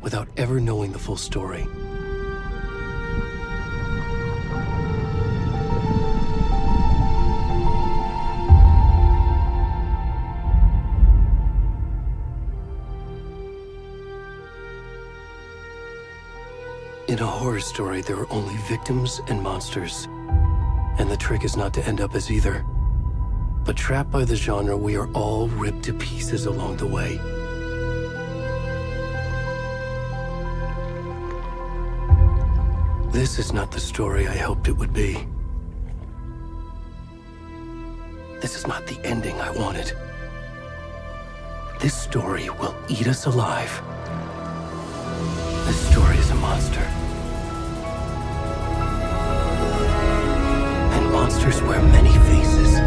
without ever knowing the full story. In a horror story, there are only victims and monsters. And the trick is not to end up as either. But trapped by the genre, we are all ripped to pieces along the way. This is not the story I hoped it would be. This is not the ending I wanted. This story will eat us alive. This story is a monster. And monsters wear many faces.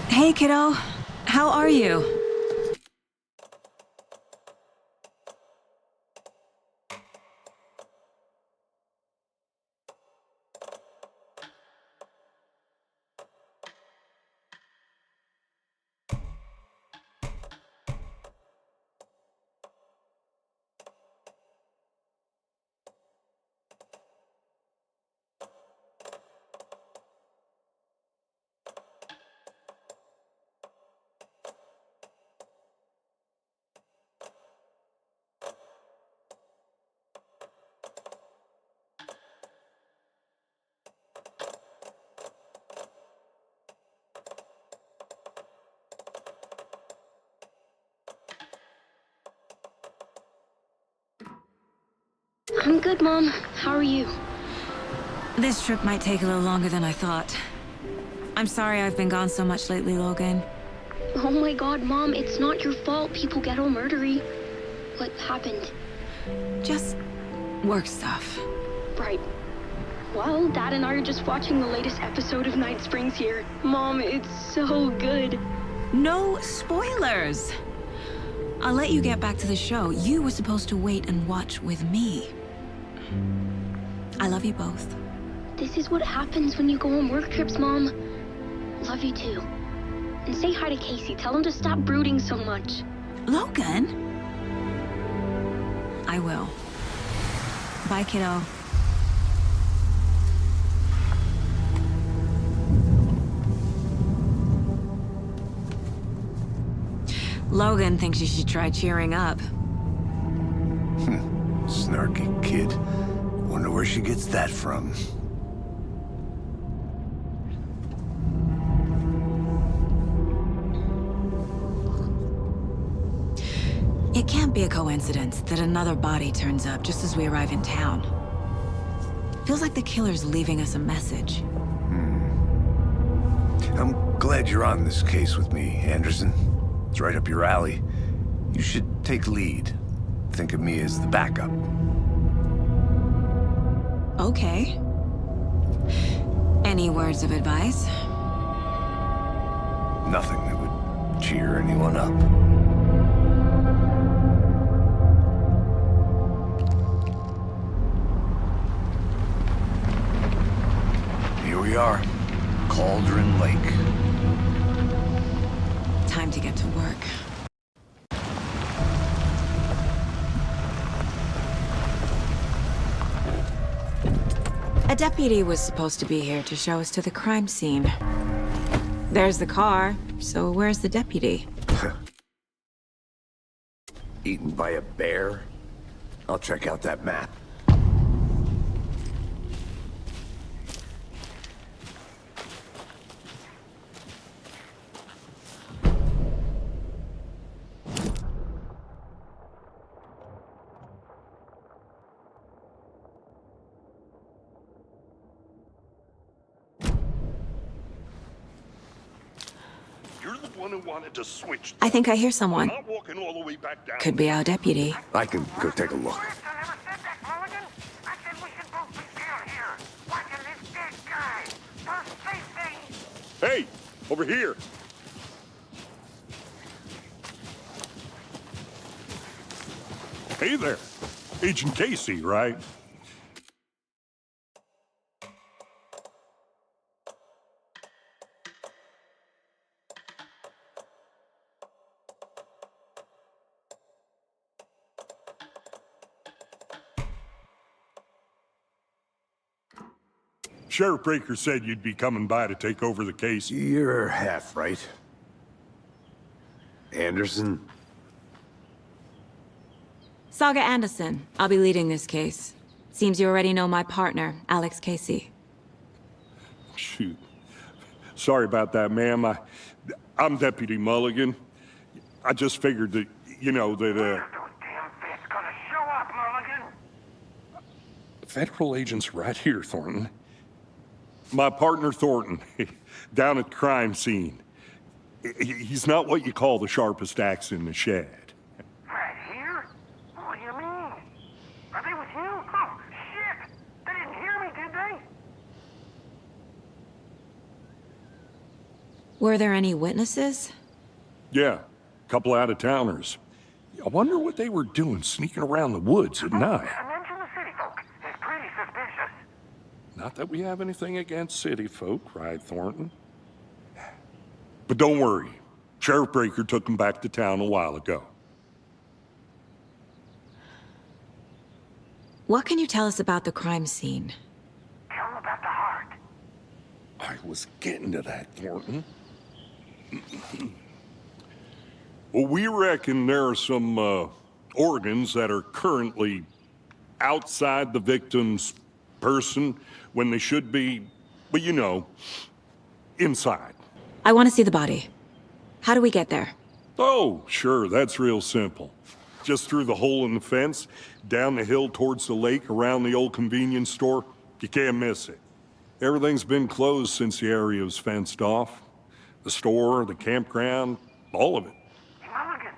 Hey, kiddo. How are you? I'm good, Mom. How are you? This trip might take a little longer than I thought. I'm sorry I've been gone so much lately, Logan. Oh my god, Mom, it's not your fault people get all murdery. What happened? Just work stuff. Right. Well, Dad and I are just watching the latest episode of Night Springs here. Mom, it's so good. No spoilers! I'll let you get back to the show. You were supposed to wait and watch with me. I love you both. This is what happens when you go on work trips, Mom. Love you too. And say hi to Casey. Tell him to stop brooding so much. Logan? I will. Bye, kiddo. Logan thinks you should try cheering up. Snarky kid. Wonder where she gets that from. It can't be a coincidence that another body turns up just as we arrive in town. Feels like the killer's leaving us a message. I'm glad you're on this case with me, Anderson. It's right up your alley. You should take lead. Think of me as the backup. Okay. Any words of advice? Nothing that would cheer anyone up. Here we are. Cauldron Lake. Time to get to work. A deputy was supposed to be here to show us to the crime scene. There's the car, so where's the deputy? Eaten by a bear? I'll check out that map. Who wanted to switch. I think I hear someone. Not walking all the way back down. Could be our deputy. I can go take a look. Hey, over here. Hey there. Agent Casey, right? Sheriff Breaker said you'd be coming by to take over the case. You're half right. Anderson? Saga Anderson. I'll be leading this case. Seems you already know my partner, Alex Casey. Shoot. Sorry about that, ma'am. I'm Deputy Mulligan. I just figured that, you know, that, Those damn fists gonna show up, Mulligan. Federal agent's right here, Thornton. My partner, Thornton, down at the crime scene. He's not what you call the sharpest axe in the shed. Right here? What do you mean? Are they with you? Oh, shit! They didn't hear me, did they? Were there any witnesses? Yeah, a couple out-of-towners. I wonder what they were doing sneaking around the woods at night. I mentioned the city folk. It's pretty suspicious. Not that we have anything against city folk, right, Thornton? But don't worry. Sheriff Breaker took them back to town a while ago. What can you tell us about the crime scene? Tell them about the heart. I was getting to that, Thornton. Well, we reckon there are some organs that are currently outside the victim's person when they should be, well, you know, inside. I want to see the body. How do we get there? Oh, sure, that's real simple. Just through the hole in the fence, down the hill towards the lake, around the old convenience store. You can't miss it. Everything's been closed since the area was fenced off. The store, the campground, all of it. Mulligan,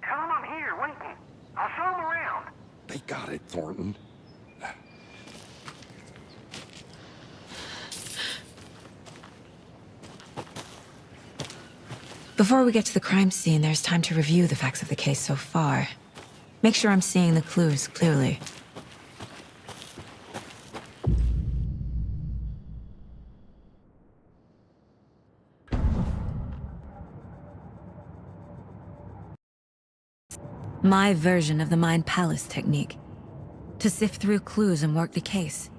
tell them I'm here, waiting. I'll show them around. They got it, Thornton. Before we get to the crime scene, there's time to review the facts of the case so far. Make sure I'm seeing the clues clearly. My version of the Mind Palace technique. To sift through clues and work the case.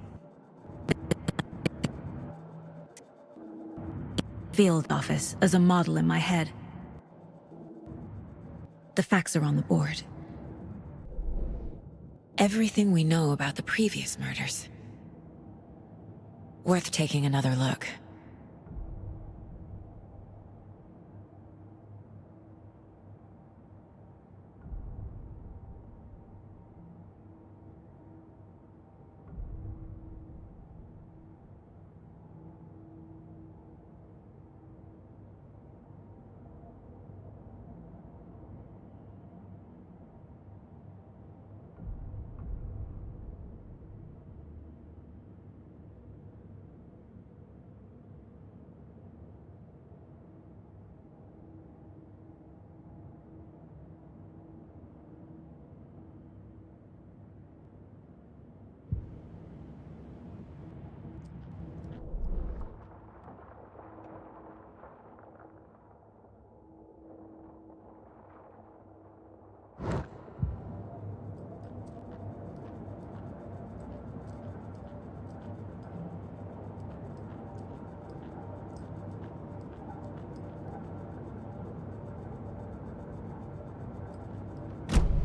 Field office as a model in my head. The facts are on the board. Everything we know about the previous murders. Worth taking another look.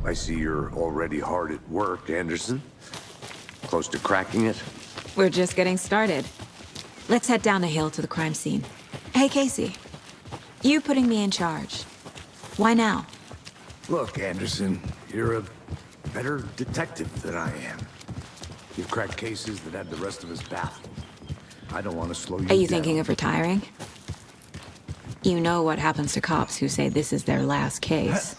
I see you're already hard at work, Anderson. Close to cracking it? We're just getting started. Let's head down the hill to the crime scene. Hey, Casey. You putting me in charge. Why now? Look, Anderson, you're a better detective than I am. You've cracked cases that had the rest of us baffled. I don't want to slow you down. Are you thinking of retiring? You know what happens to cops who say this is their last case.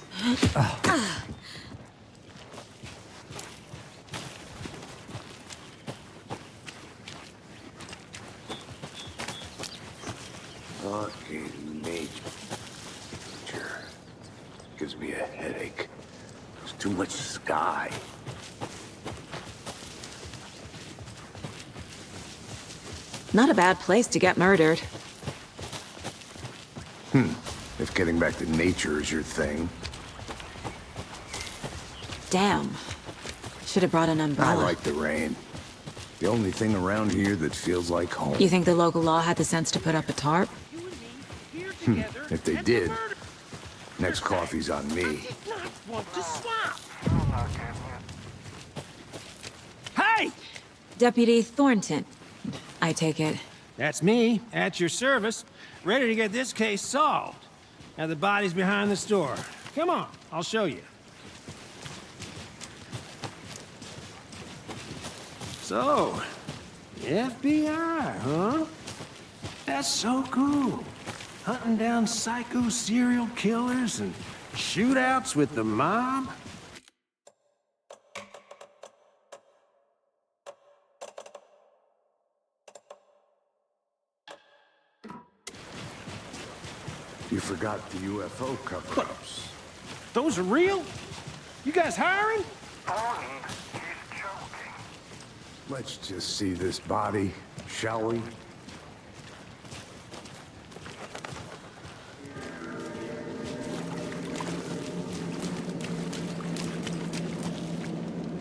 too much sky. Not a bad place to get murdered. If getting back to nature is your thing. Damn. Should have brought an I umbrella. like the rain. The only thing around here that feels like home. You think the local law had the sense to put up a tarp? If they did, next coffee's on me. Hey! Deputy Thornton, I take it. That's me, at your service, ready to get this case solved. Now the body's behind the store. Come on, I'll show you. So, the FBI, huh? That's so cool. Hunting down psycho serial killers and shootouts with the mob. You forgot the UFO cover-ups. Those are real? You guys hiring? Bond, he's joking. Let's just see this body, shall we?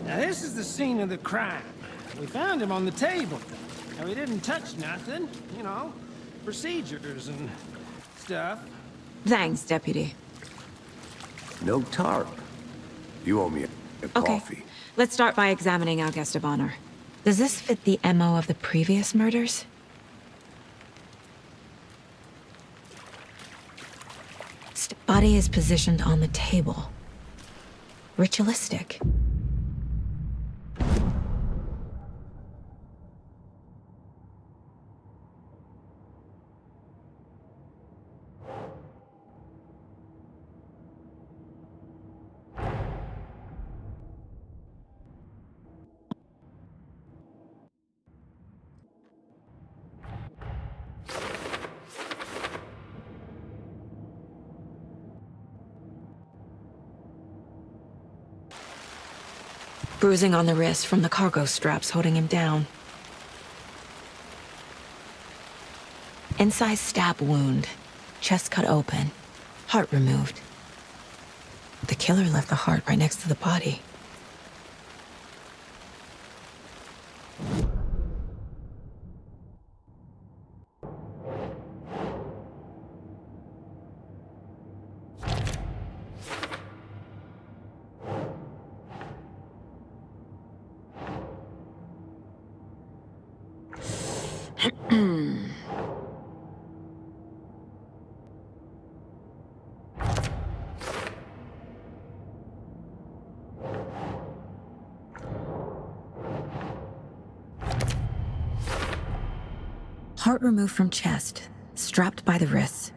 Now this is the scene of the crime. We found him on the table. Now he didn't touch nothing, you know, procedures and stuff. Thanks, Deputy. No tarp. You owe me a Okay, coffee. let's start by examining our guest of honor. Does this fit the MO of the previous murders? Body is positioned on the table. Ritualistic. Bruising on the wrist from the cargo straps holding him down. Incised stab wound, chest cut open, heart removed. The killer left the heart right next to the body. Heart removed from chest, strapped by the wrists.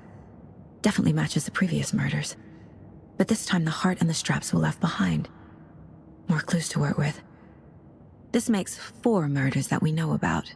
Definitely matches the previous murders. But this time the heart and the straps were left behind. More clues to work with. This makes 4 murders that we know about.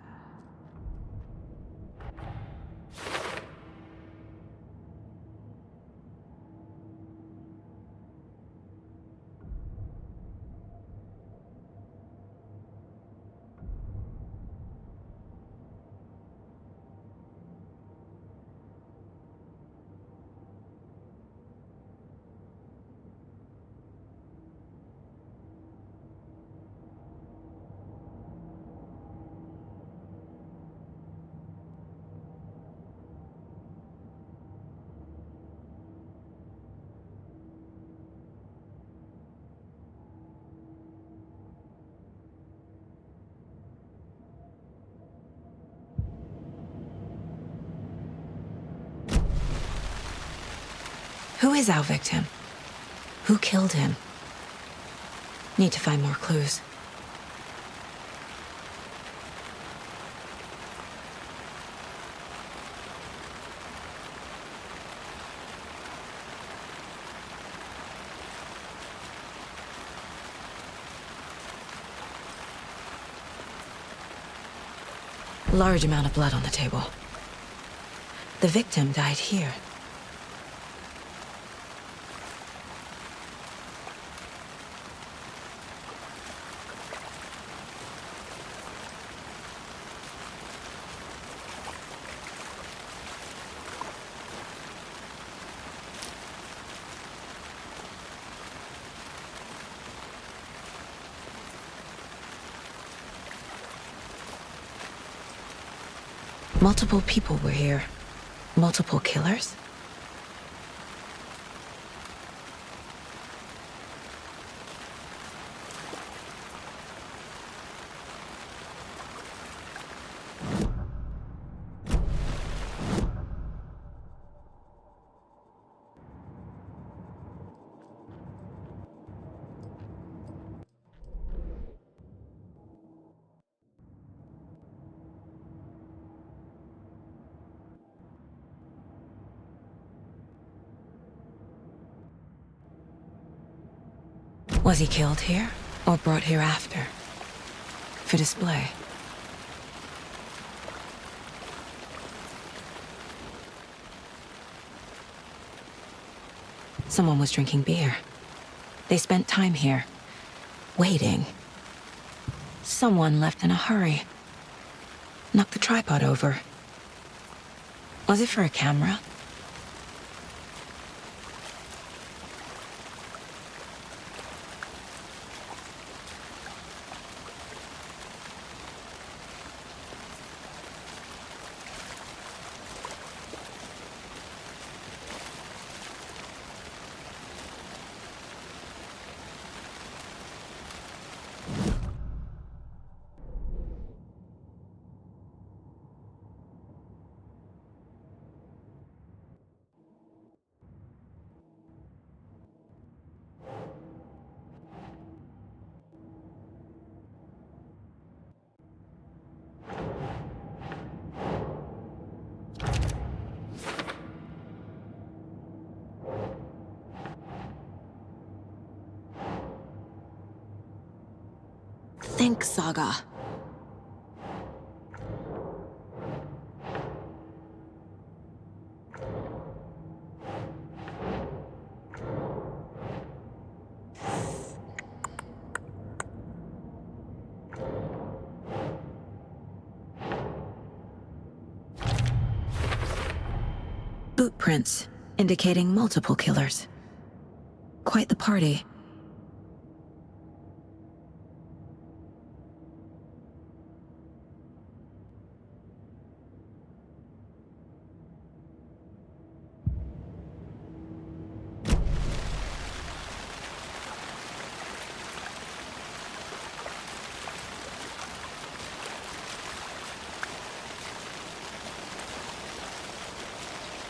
Who is our victim? Who killed him? Need to find more clues. Large amount of blood on the table. The victim died here. Multiple people were here. Multiple killers? Was he killed here, or brought here after? For display? Someone was drinking beer. They spent time here, waiting. Someone left in a hurry. Knocked the tripod over. Was it for a camera? Think Saga. Boot prints, indicating multiple killers. Quite the party.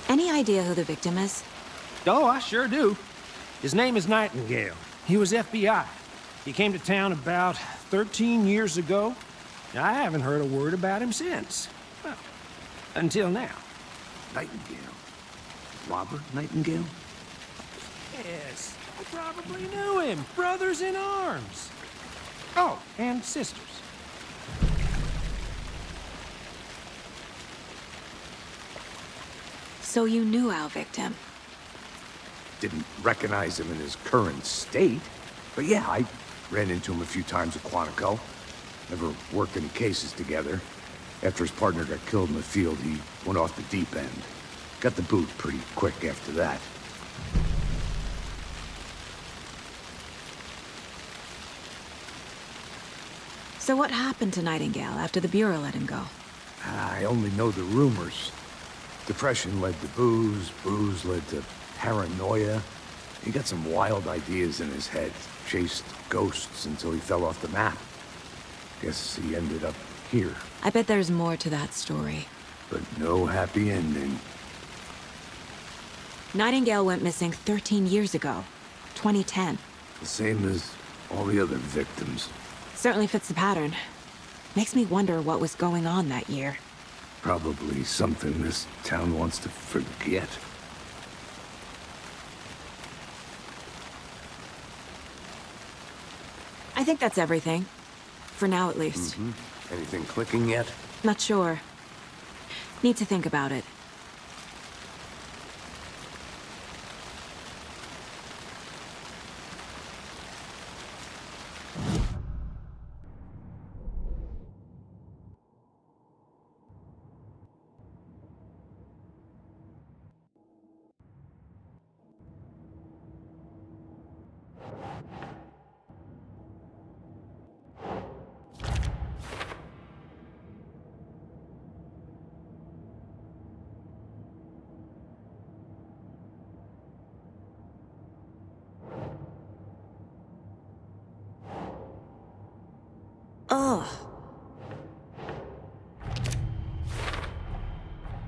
Any idea who the victim is? Oh, I sure do. His name is Nightingale. He was FBI. He came to town about 13 years ago. I haven't heard a word about him since. Well, until now. Nightingale? Robert Nightingale? Yes, I probably knew him. Brothers in arms. Oh, and sisters. So you knew our victim? Didn't recognize him in his current state. But yeah, I ran into him a few times at Quantico. Never worked any cases together. After his partner got killed in the field, he went off the deep end. Got the boot pretty quick after that. So what happened to Nightingale after the Bureau let him go? I only know the rumors. Depression led to booze, booze led to paranoia. He got some wild ideas in his head, chased ghosts until he fell off the map. Guess he ended up here, I bet there's more to that story. but no happy ending. Nightingale went missing 13 years ago, 2010. The same as all the other victims. Certainly fits the pattern. Makes me wonder what was going on that year. Probably something this town wants to forget. I think that's everything. For now, at least. Anything clicking yet? Not sure. Need to think about it.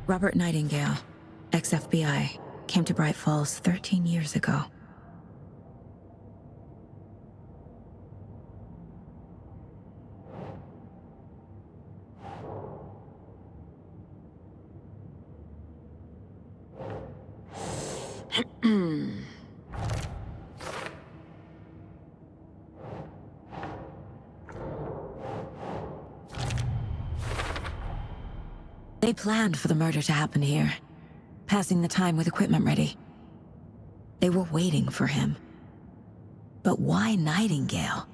Robert Nightingale, ex-FBI, came to Bright Falls 13 years ago. They planned for the murder to happen here, passing the time with equipment ready. They were waiting for him. But why Nightingale?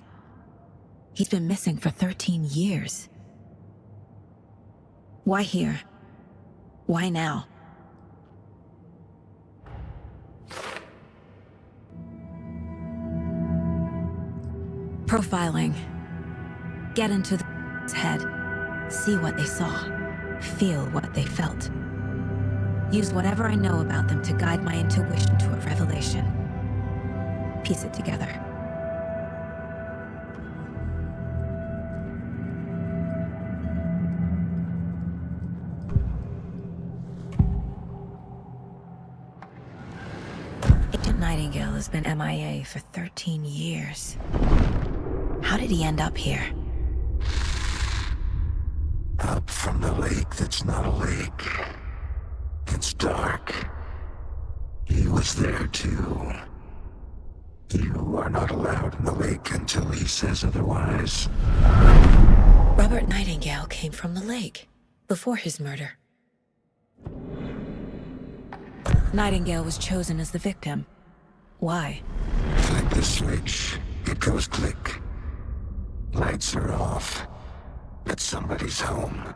He's been missing for 13 years. Why here? Why now? Profiling. Get into the head. See what they saw. Feel what they felt. Use whatever I know about them to guide my intuition to a revelation. Piece it together. Agent Nightingale has been MIA for 13 years. How did he end up here? Up from the lake that's not a lake. It's dark. He was there too. You are not allowed in the lake until he says otherwise. Robert Nightingale came from the lake, before his murder. Nightingale was chosen as the victim. Why? Flick the switch. It goes click. Lights are off. But somebody's home.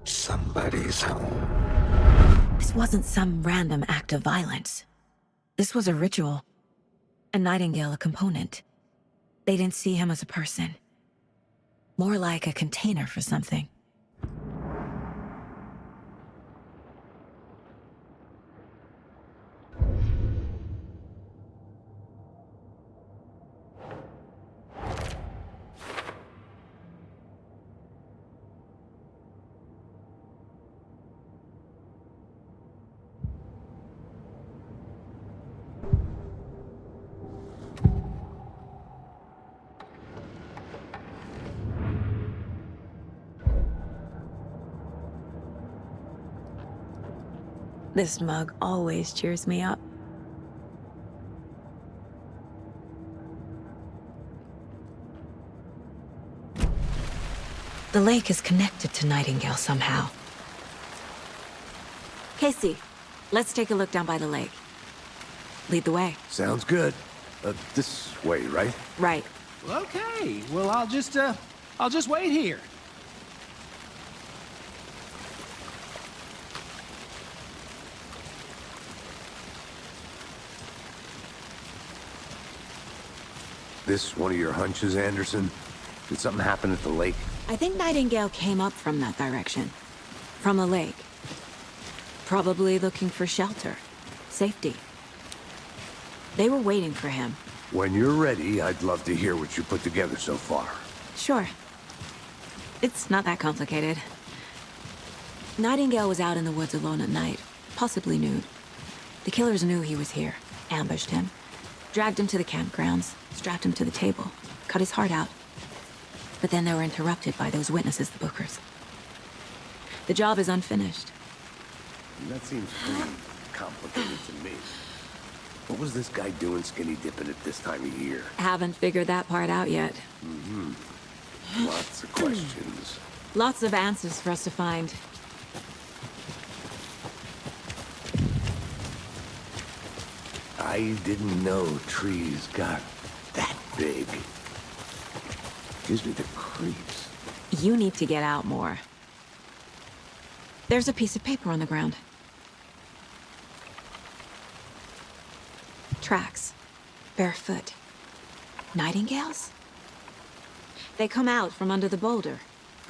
Somebody's home. This wasn't some random act of violence. This was a ritual. And Nightingale a component. They didn't see him as a person. More like a container for something. This mug always cheers me up. The lake is connected to Nightingale somehow. Casey, let's take a look down by the lake. Lead the way. Sounds good. This way, right? Right. Okay, well, I'll just wait here. This one of your hunches, Anderson? Did something happen at the lake? I think Nightingale came up from that direction. From the lake. Probably looking for shelter. Safety. They were waiting for him. When you're ready, I'd love to hear what you put together so far. Sure. It's not that complicated. Nightingale was out in the woods alone at night, possibly nude. The killers knew he was here, ambushed him, dragged him to the campgrounds, strapped him to the table, cut his heart out. But then they were interrupted by those witnesses, the Bookers. The job is unfinished. That seems pretty complicated to me. What was this guy doing skinny dipping at this time of year? Haven't figured that part out yet. Lots of questions. Lots of answers for us to find. I didn't know trees got that big. Gives me the creeps. You need to get out more. There's a piece of paper on the ground. Tracks. Barefoot. Nightingales? They come out from under the boulder.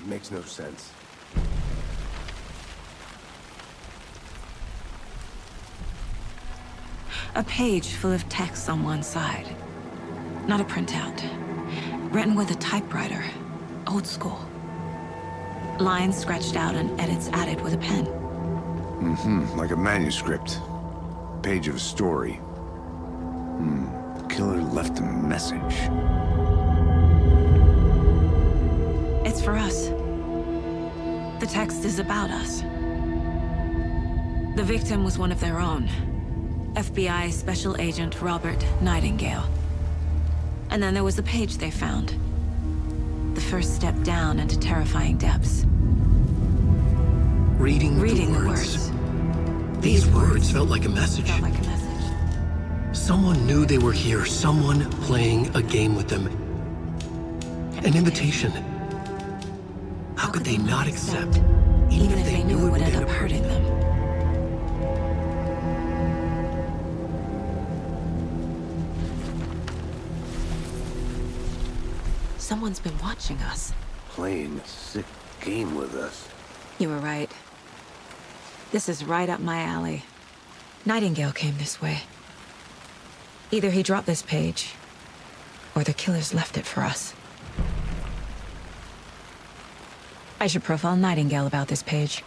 Makes no sense. A page full of text on one side. Not a printout. Written with a typewriter. Old school. Lines scratched out and edits added with a pen. Like a manuscript. Page of a story. The killer left a message. It's for us. The text is about us. The victim was one of their own. FBI Special Agent Robert Nightingale. And then there was the page they found. The first step down into terrifying depths. Reading the the words. These words felt like a message. Felt like a message. Someone knew they were here, someone playing a game with them. An invitation. How could they not accept, even if they knew it would end up hurting them? Someone's been watching us. Playing a sick game with us. You were right. This is right up my alley. Nightingale came this way. Either he dropped this page, or the killers left it for us. I should profile Nightingale about this page.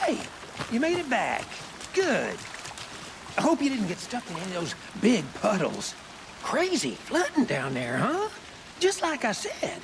Hey, you made it back. Good. I hope you didn't get stuck in any of those big puddles. Crazy flooding down there, huh? Just like I said.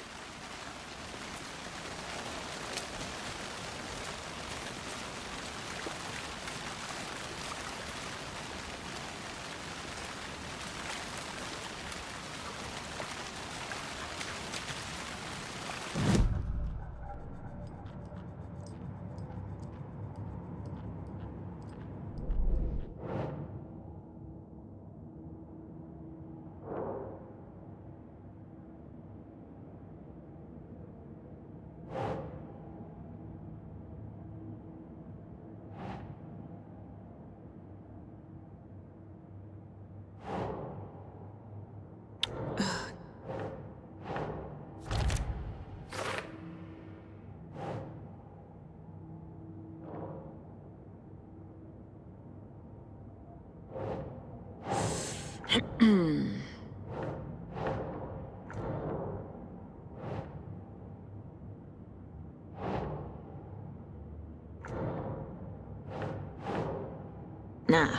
Nah.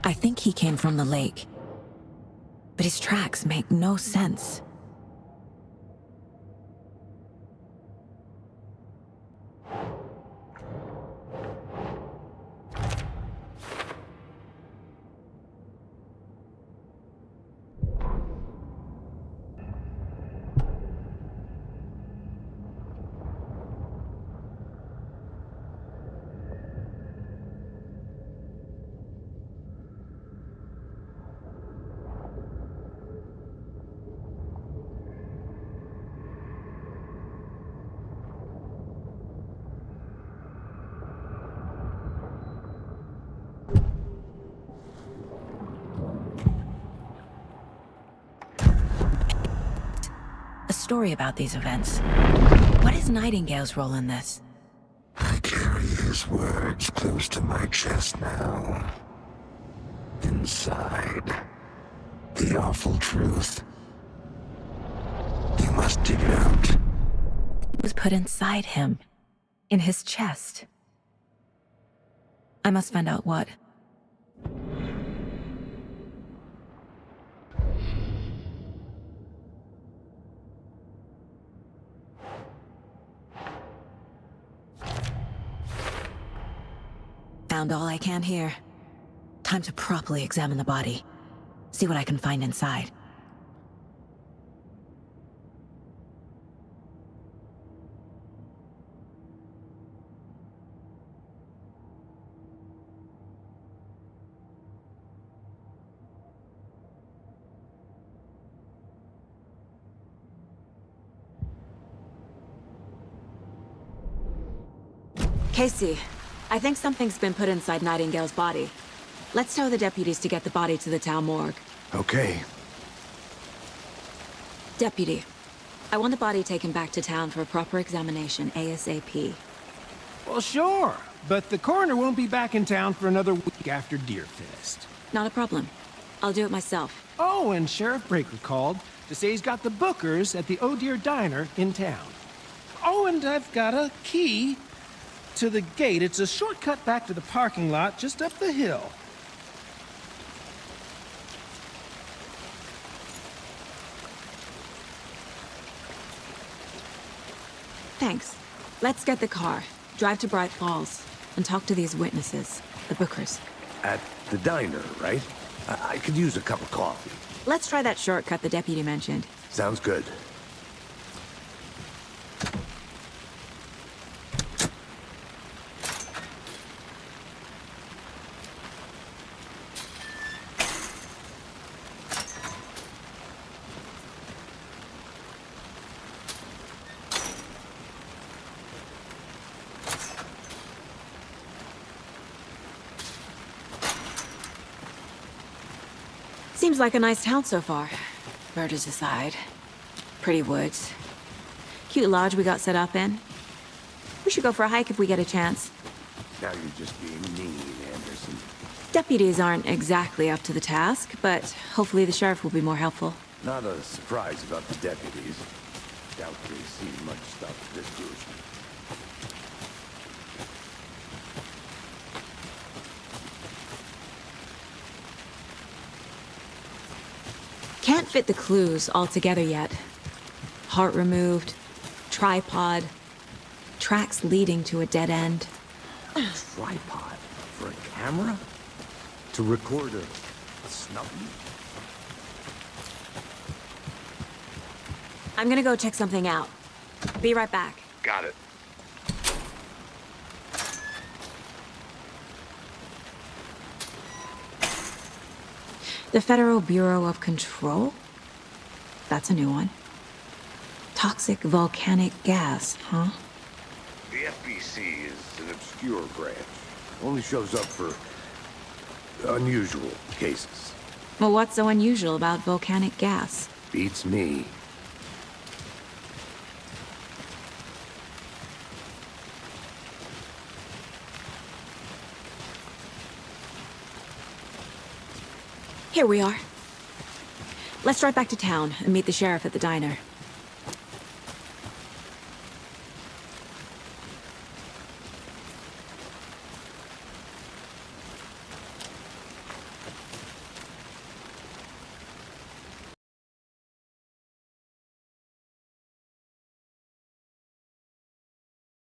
I think he came from the lake. But his tracks make no sense. Story about these events. What is Nightingale's role in this? I carry his words close to my chest now. Inside, the awful truth. You must dig it out. It was put inside him, in his chest. I must find out what. Found all I can here. Time to properly examine the body. See what I can find inside. Casey, I think something's been put inside Nightingale's body. Let's tell the deputies to get the body to the town morgue. Okay. Deputy, I want the body taken back to town for a proper examination ASAP. Well, sure, but the coroner won't be back in town for another week after Deerfest. Not a problem. I'll do it myself. Oh, and Sheriff Breaker called to say he's got the Bookers at the Oh Dear Diner in town. Oh, and I've got a key to the gate. It's a shortcut back to the parking lot just up the hill. Thanks. Let's get the car, drive to Bright Falls, and talk to these witnesses, the Bookers. At the diner, right? I could use a cup of coffee. Let's try that shortcut the deputy mentioned. Sounds good. Seems like a nice town so far. Murders aside. Pretty woods. Cute lodge we got set up in. We should go for a hike if we get a chance. Now you're just being mean, Anderson. Deputies aren't exactly up to the task, but hopefully the sheriff will be more helpful. Not a surprise about the deputies. Doubt they've seen much stuff this gruesome. Can't fit the clues all together yet. Heart removed, tripod, tracks leading to a dead end. Tripod? For a camera? To record a snuffy? I'm gonna go check something out. Be right back. Got it. The Federal Bureau of Control? That's a new one. Toxic volcanic gas, huh? The FBC is an obscure branch. Only shows up for unusual cases. Well, what's so unusual about volcanic gas? Beats me. Here we are. Let's drive back to town and meet the sheriff at the diner.